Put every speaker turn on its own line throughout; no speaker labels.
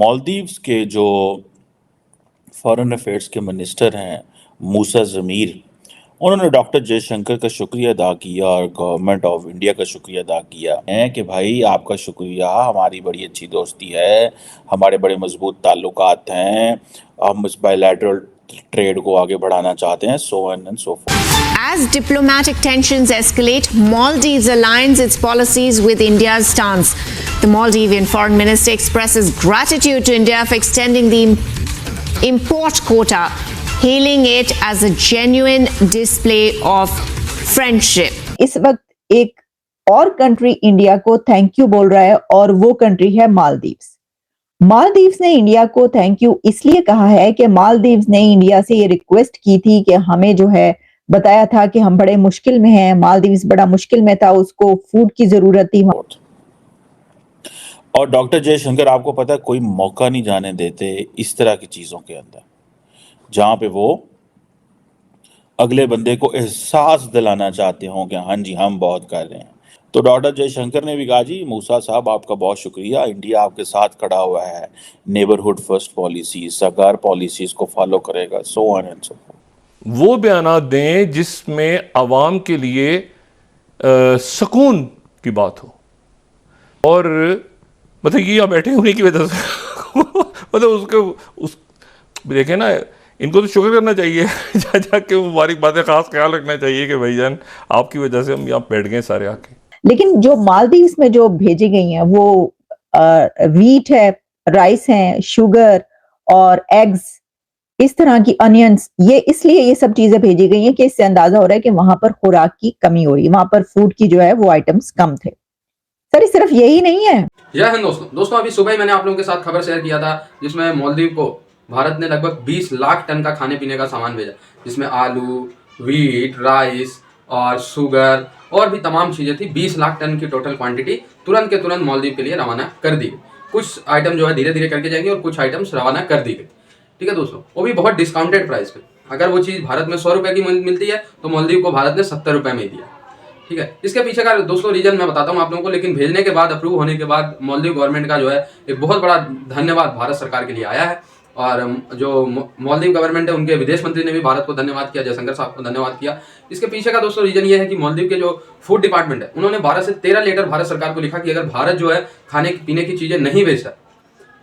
मालदीव्स के जो foreign affairs के मिनिस्टर हैं मूसा ज़मीर, उन्होंने डॉक्टर जयशंकर का शुक्रिया अदा किया और गवर्नमेंट ऑफ इंडिया का शुक्रिया अदा किया है कि भाई आपका शुक्रिया, हमारी बड़ी अच्छी दोस्ती है, हमारे बड़े मजबूत ताल्लुकात हैं, हम इस बायलैटरल ट्रेड को आगे बढ़ाना चाहते हैं, so on and so fourth.
As diplomatic tensions escalate, Maldives aligns its policies with India's stance. The Maldivian foreign minister expresses gratitude to India for extending the import quota, hailing it as a genuine display of friendship.
इस वक्त एक और country India को thank you बोल रहा है और वो कंट्री है मालदीव्स। मालदीव्स ने इंडिया को थैंक यू इसलिए कहा है कि मालदीव्स ने इंडिया से ये रिक्वेस्ट की थी कि हमें जो है बताया था कि हम बड़े मुश्किल में हैं, मालदीव्स बड़ा मुश्किल में था, उसको फूड की जरूरत थी।
और डॉक्टर जयशंकर आपको पता है कोई मौका नहीं जाने देते इस तरह की चीज़ों के अंदर जहाँ पे वो अगले बंदे को एहसास दिलाना चाहते हों कि हाँ जी हम बहुत कर रहे हैं। तो डॉक्टर जयशंकर ने भी कहा जी मूसा साहब आपका बहुत शुक्रिया, इंडिया आपके साथ खड़ा हुआ है, नेबरहुड फर्स्ट पॉलिसी, सरकार पॉलिसीज को फॉलो करेगा, so on and so fourth.
वो बयानात दें जिसमें आवाम के लिए सुकून की बात हो, और मतलब ये यहाँ बैठे उन्हीं की वजह से मतलब उस देखें ना, इनको तो शुक्र करना चाहिए जा जाके मुबारकबाद खास ख्याल रखना चाहिए कि भाईजान आपकी वजह से हम यहाँ बैठ गए सारे आके।
लेकिन जो मालदीव्स में जो भेजी गई हैं वो वीट है, राइस है, शुगर और एग्स, इस तरह की अनियंस, ये इसलिए ये सब चीजें भेजी गई हैं कि इससे अंदाजा हो रहा है कि वहां पर खुराक की कमी हो रही है, वहां पर फूड की जो है वो आइटम्स कम थे। सर सिर्फ यही नहीं है।
जय हिंद दोस्तों अभी सुबह ही मैंने आप लोगों के साथ खबर शेयर किया था जिसमें मालदीव को भारत ने लगभग 20 लाख टन का खाने पीने का सामान भेजा, जिसमें आलू, वीट, राइस और शुगर और भी तमाम चीज़ें थी। 20 लाख टन की टोटल क्वांटिटी तुरंत के तुरंत मालदीव के लिए रवाना कर दी गई। कुछ आइटम जो है धीरे धीरे करके जाएंगे और कुछ आइटम्स रवाना कर दी गई। ठीक है दोस्तों, वो भी बहुत डिस्काउंटेड प्राइस पे। अगर वो चीज़ भारत में 100 रुपये की मिलती है तो मालदीव को भारत ने 70 रुपये में दिया। ठीक है, इसके पीछे का दोस्तों रीजन मैं बताता हूँ आप लोगों को, लेकिन भेजने के बाद, अप्रूव होने के बाद मालदीव गवर्नमेंट का जो है एक बहुत बड़ा धन्यवाद भारत सरकार के लिए आया है। और जो मालदीव गवर्नमेंट है उनके विदेश मंत्री ने भी भारत को धन्यवाद किया, जयशंकर साहब को धन्यवाद किया। इसके पीछे का दोस्तों रीजन ये है कि मालदीव के जो फूड डिपार्टमेंट है उन्होंने 12 से 13 लेटर भारत सरकार को लिखा कि अगर भारत जो है खाने पीने की चीज़ें नहीं बेचता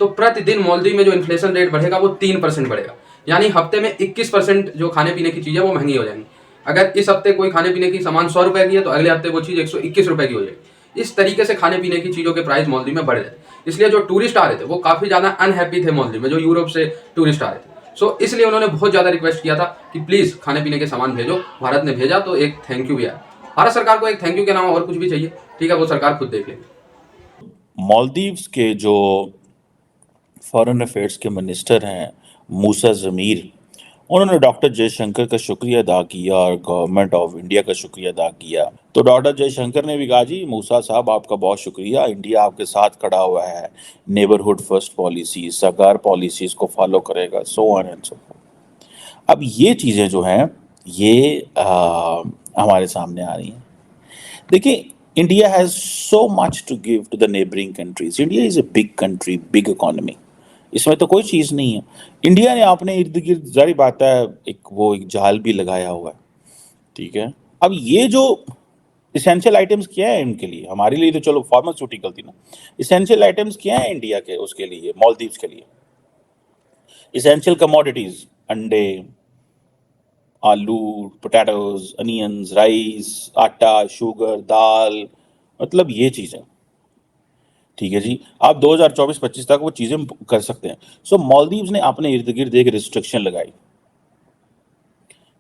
तो प्रतिदिन मालदीव में जो इन्फ्लेशन रेट बढ़ेगा वो 3% बढ़ेगा, यानी हफ्ते में 21% जो खाने पीने की चीज़ें वो महंगी हो जाएंगी। अगर इस हफ्ते कोई खाने पीने की सामान 100 रुपये की है तो अगले हफ्ते वो चीज़ 121 रुपये की हो जाएगी। इस तरीके से खाने पीने की चीज़ों के प्राइस मालदीव में बढ़ जाते, इसलिए जो टूरिस्ट आ रहे थे वो काफ़ी ज़्यादा अनहैप्पी थे मालदीव में, जो यूरोप से टूरिस्ट आ रहे थे। सो इसलिए उन्होंने बहुत ज़्यादा रिक्वेस्ट किया था कि प्लीज़ खाने पीने के सामान भेजो। भारत ने भेजा तो एक थैंक यू भी आया। भारत सरकार को एक थैंक यू के अलावा और कुछ भी चाहिए, ठीक है, वो सरकार खुद देख लेगी।
मालदीव्स के जो फॉरेन अफेयर्स के मिनिस्टर हैं मूसा ज़मीर, उन्होंने डॉक्टर जयशंकर का शुक्रिया अदा किया और गवर्नमेंट ऑफ इंडिया का शुक्रिया अदा किया। तो डॉक्टर जयशंकर ने भी कहा जी मूसा साहब आपका बहुत शुक्रिया, इंडिया आपके साथ खड़ा हुआ है, नेबरहुड फर्स्ट पॉलिसी, सरकार पॉलिसीज को फॉलो करेगा, so on and so fourth. अब ये चीज़ें जो हैं ये हमारे सामने आ रही हैं। देखिए, India has so much to give to the neighbouring countries. India is a big country, big economy, इसमें तो कोई चीज़ नहीं है। इंडिया ने अपने इर्द गिर्द, जारी बात है, एक जाल भी लगाया हुआ है। ठीक है, अब ये जो इसेंशियल आइटम्स क्या है इनके लिए, हमारे लिए तो चलो फार्मास्यूटिकल थी ना, इसेंशियल आइटम्स क्या है इंडिया के, उसके लिए, मालदीव्स के लिए इसेंशियल कमोडिटीज, अंडे, आलू, पोटैटोज, अनियंस, राइस, आटा, शुगर, दाल, मतलब ये चीज़ें। ठीक है जी, आप 2024-25 तक वो चीज़ें कर सकते हैं। सो मालदीव्स ने अपने इर्द गिर्द एक रिस्ट्रिक्शन लगाई।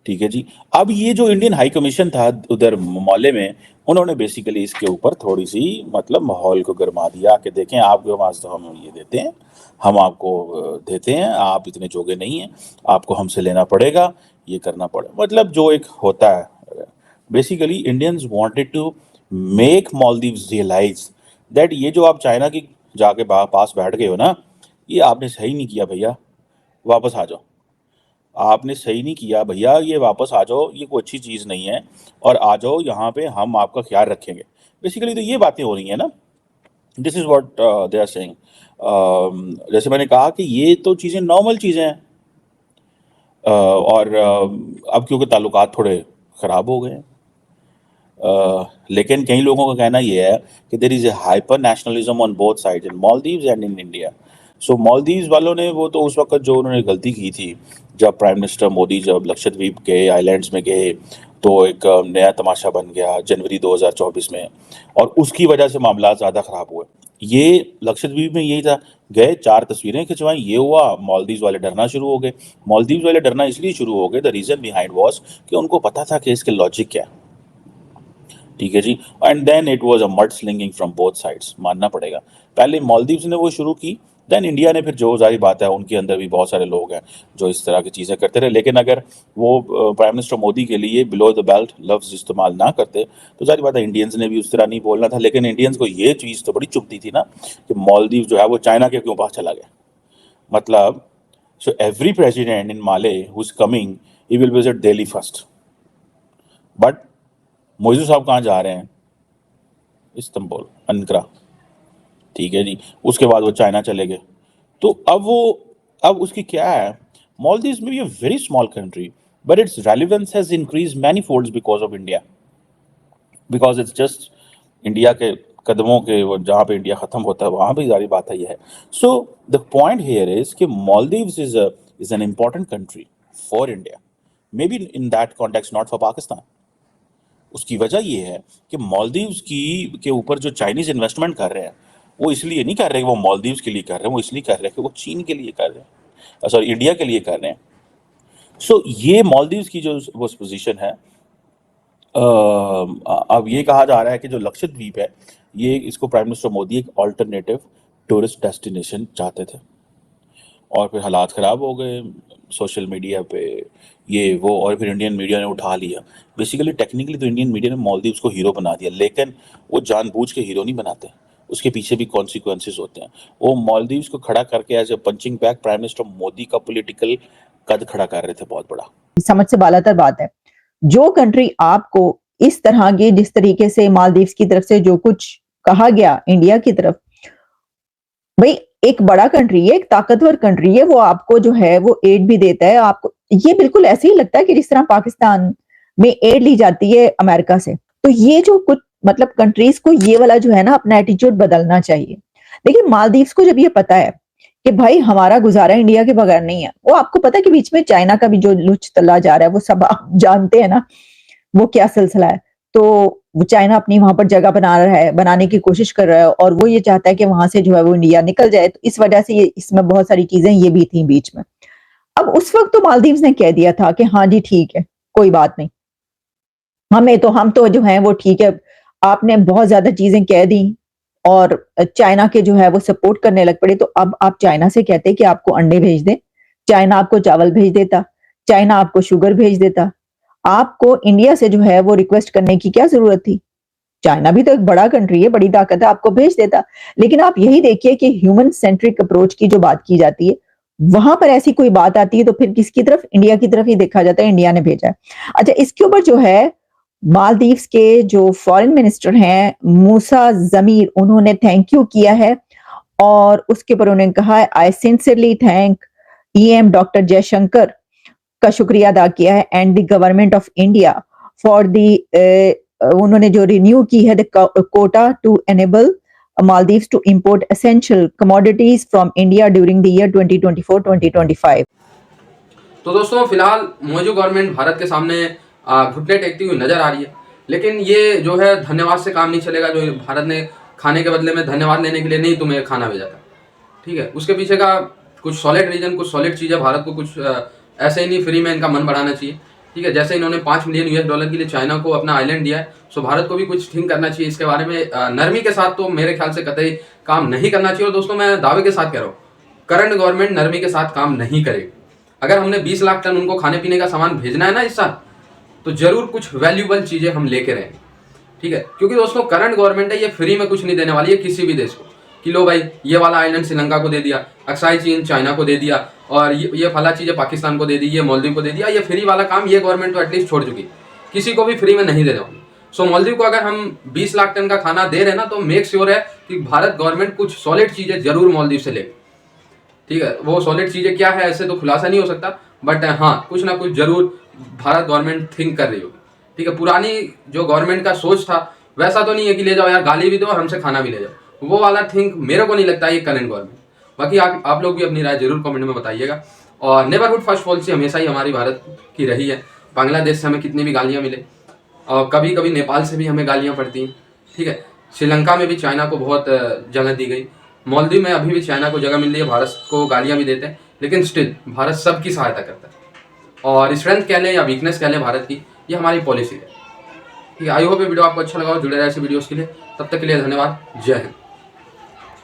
ठीक है जी, अब ये जो इंडियन हाई कमीशन था उधर मोहल्ले में, उन्होंने बेसिकली इसके ऊपर थोड़ी सी मतलब माहौल को गर्मा दिया कि देखें आपके पास तो हम ये देते हैं, हम आपको देते हैं, आप इतने जोगे नहीं हैं, आपको हमसे लेना पड़ेगा, ये करना पड़ेगा, मतलब जो एक होता है। Basically Indians wanted to make Maldives realise that ये जो आप चाइना की जाके पास बैठ गए हो ना, ये आपने सही नहीं किया भैया, वापस आ जाओ। आपने सही नहीं किया भैया, ये वापस आ जाओ, ये कोई अच्छी चीज़ नहीं है, और आ जाओ यहाँ पे, हम आपका ख्याल रखेंगे। बेसिकली तो ये बातें हो रही हैं ना। This is what they are saying. जैसे मैंने कहा कि ये तो चीज़ें नॉर्मल चीज़ें हैं, और अब क्योंकि ताल्लुकात थोड़े ख़राब हो गए हैं, लेकिन कई लोगों का कहना ये है कि there is a hyper nationalism on both sides, in Maldives and in India. So Maldives वालों ने वो तो उस वक्त जो उन्होंने गलती की थी, जब प्राइम मिनिस्टर मोदी जब लक्षद्वीप गए, आइलैंड्स में गए, तो एक नया तमाशा बन गया जनवरी 2024 में, और उसकी वजह से मामला ज़्यादा ख़राब हुए। ये लक्षद्वीप में यही था, गए 4 तस्वीरें खिंचवाई, ये हुआ, मालदीव्स वाले डरना शुरू हो गए। मालदीव्स वाले डरना इसलिए शुरू हो गए, द रीज़न बिहाइंड वाज कि उनको पता था कि इसके लॉजिक क्या है। ठीक है जी। And then it was a mud slinging from both sides, मानना पड़ेगा। पहले मालदीव्स ने वो शुरू की, देन इंडिया ने, फिर जो जाहिर बात है उनके अंदर भी बहुत सारे लोग हैं जो इस तरह की चीज़ें करते रहे। लेकिन अगर वो प्राइम मिनिस्टर मोदी के लिए बिलो द बेल्ट लफ्ज़ इस्तेमाल ना करते तो जाहिर बात है इंडियंस ने भी उस तरह नहीं बोलना था। लेकिन इंडियंस को ये चीज़ तो बड़ी चुभती थी ना कि मालदीव जो है वो चाइना के क्यों पास चला गया। मतलब, so every president in Male who is coming, he will visit Delhi first, but Muizzu साहब कहाँ जा रहे हैं? Istanbul, Ankara. ठीक है जी। उसके बाद वो चाइना चले गए। तो अब उसकी क्या है, मालदीव्स में भी a very small country, but its relevance has increased many folds because of India, because it's just India के कदमों के वो जहाँ पे इंडिया ख़त्म होता है वहाँ पे सारी बात है ये है। So the point here is कि Maldives is an important country for India, maybe in that context not for Pakistan. उसकी वजह ये है कि मालदीव्स की के ऊपर जो चाइनीज इन्वेस्टमेंट कर रहे हैं, वो इसलिए नहीं कर रहे कि वो मालदीव्स के लिए कर रहे हैं, वो इसलिए कर रहे हैं कि वो चीन के लिए कर रहे हैं, सॉरी इंडिया के लिए कर रहे हैं। सो ये मालदीव्स की जो वो पोजीशन है, अब ये कहा जा रहा है कि जो लक्षद्वीप है, ये इसको प्राइम मिनिस्टर मोदी एक ऑल्टरनेटिव टूरिस्ट डेस्टिनेशन चाहते थे, और फिर हालात ख़राब हो गए सोशल मीडिया पे, ये वो, और फिर इंडियन मीडिया ने उठा लिया। बेसिकली टेक्निकली तो इंडियन मीडिया ने मालदीव्स को हीरो बना दिया, लेकिन वो जानबूझ के हीरो नहीं बनाते, उसके पीछे भी कॉन्सिक्वेंसेस होते हैं। वो मालदीव्स को खड़ा करके as a punching bag prime minister Modi का पॉलिटिकल कद खड़ा कर रहे थे बहुत बड़ा।
समझ से बालातर बात है। जो कंट्री आपको इस तरह के, जिस तरीके से मालदीव्स की तरफ से जो कुछ कहा गया इंडिया की तरफ, भाई एक बड़ा कंट्री है, एक ताकतवर कंट्री है, वो आपको जो है वो एड भी देता है आपको। ये बिल्कुल ऐसे ही लगता है कि जिस तरह पाकिस्तान में एड ली जाती है अमेरिका से। तो ये जो कुछ मतलब कंट्रीज को ये वाला जो है ना अपना एटीट्यूड बदलना चाहिए। देखिए मालदीव्स को जब ये पता है कि भाई हमारा गुजारा इंडिया के बगैर नहीं है, वो आपको पता है कि बीच में चाइना का भी जो लुच तला जा रहा है, वो सब आप जानते हैं ना वो क्या सिलसिला है। तो वो चाइना अपनी वहां पर जगह बना रहा है, बनाने की कोशिश कर रहा है, और वो ये चाहता है कि वहां से जो है वो इंडिया निकल जाए। तो इस वजह से ये इसमें बहुत सारी चीजें ये भी थी बीच में। अब उस वक्त तो मालदीव्स ने कह दिया था कि हाँ जी ठीक है, कोई बात नहीं, हम तो जो है वो ठीक है। आपने बहुत ज्यादा चीजें कह दी और चाइना के जो है वो सपोर्ट करने लग पड़े। तो अब आप चाइना से कहते कि आपको अंडे भेज दें, चाइना आपको चावल भेज देता, चाइना आपको शुगर भेज देता। आपको इंडिया से जो है वो रिक्वेस्ट करने की क्या जरूरत थी? चाइना भी तो एक बड़ा कंट्री है, बड़ी ताकत है, आपको भेज देता। लेकिन आप यही देखिए कि ह्यूमन सेंट्रिक अप्रोच की जो बात की जाती है, वहां पर ऐसी कोई बात आती है तो फिर किसकी तरफ? इंडिया की तरफ ही देखा जाता है, इंडिया ने भेजा है। अच्छा, इसके ऊपर जो है मालदीव्स के जो फॉरेन मिनिस्टर हैं मूसा जमीर, उन्होंने थैंक यू किया है, और उसके ऊपर उन्होंने कहा I sincerely thank EM doctor Jaishankar का शुक्रिया अदा किया है and the government of India for the उन्होंने जो रिन्यू की है the quota to enable Maldives to import essential commodities from India during the year 2024-2025।
तो दोस्तों फिलहाल मौजूद गवर्नमेंट भारत के सामने घुटने टेकती हुई नजर आ रही है, लेकिन ये जो है धन्यवाद से काम नहीं चलेगा। जो भारत ने खाने के बदले में धन्यवाद लेने के लिए नहीं तुम्हें खाना भेजा था, ठीक है, उसके पीछे का कुछ सॉलिड रीजन, कुछ सॉलिड चीज़ें भारत को कुछ ऐसे ही नहीं फ्री में इनका मन बढ़ाना चाहिए। ठीक है, जैसे इन्होंने $5 मिलियन के लिए चाइना को अपना आइलैंड दिया है, सो भारत को भी कुछ थिंक करना चाहिए इसके बारे में। नरमी के साथ तो मेरे ख्याल से कतई काम नहीं करना चाहिए। और दोस्तों मैं दावे के साथ कह रहा हूँ, करंट गवर्नमेंट नरमी के साथ काम नहीं करेगी। अगर हमने 20 लाख टन उनको खाने पीने का सामान भेजना है ना इस साल, तो जरूर कुछ वैल्यूबल चीजें हम लेके रहेंगे, ठीक है, क्योंकि दोस्तों करंट गवर्नमेंट है, ये फ्री में कुछ नहीं देने वाली है किसी भी देश को कि लो भाई ये वाला आइलैंड श्रीलंका को दे दिया, अक्साई चीन चाइना को दे दिया, और ये फला चीजें पाकिस्तान को दे दी, ये मालदीव को दे दिया। ये फ्री वाला काम ये गवर्नमेंट तो एटलीस्ट छोड़ चुकी, किसी को भी फ्री में नहीं देने वाली। सो मालदीव को अगर हम 20 लाख टन का खाना दे रहे हैं ना, तो मेक श्योर है कि भारत गवर्नमेंट कुछ सॉलिड चीज़ें जरूर मालदीव से लेगी। ठीक है, वो सॉलिड चीज़ें क्या है ऐसे तो खुलासा नहीं हो सकता, बट हाँ कुछ ना कुछ जरूर भारत गवर्नमेंट थिंक कर रही होगी। ठीक है, पुरानी जो गवर्नमेंट का सोच था वैसा तो नहीं है कि ले जाओ यार, गाली भी दो और हमसे खाना भी ले जाओ, वो वाला थिंक मेरे को नहीं लगता ये करंट गवर्नमेंट। बाकी आप लोग भी अपनी राय जरूर कमेंट में बताइएगा। और नेबरहुड फर्स्ट पॉलिसी हमेशा ही हमारी भारत की रही है। बांग्लादेश से हमें कितनी भी गालियाँ मिले, और कभी कभी नेपाल से भी हमें गालियाँ पड़ती हैं। ठीक है, श्रीलंका में भी चाइना को बहुत जगह दी गई, मालदीव में अभी भी चाइना को जगह मिल रही है, भारत को गालियाँ भी देते हैं, लेकिन स्टिल भारत सबकी सहायता करता है। और स्ट्रेंथ कह लें या वीकनेस कह लें भारत की, ये हमारी पॉलिसी है। ठीक है, आई होप ये वीडियो आपको अच्छा लगा हो। जुड़े रहे ऐसे वीडियोस के लिए, तब तक के लिए धन्यवाद। जय हिंद।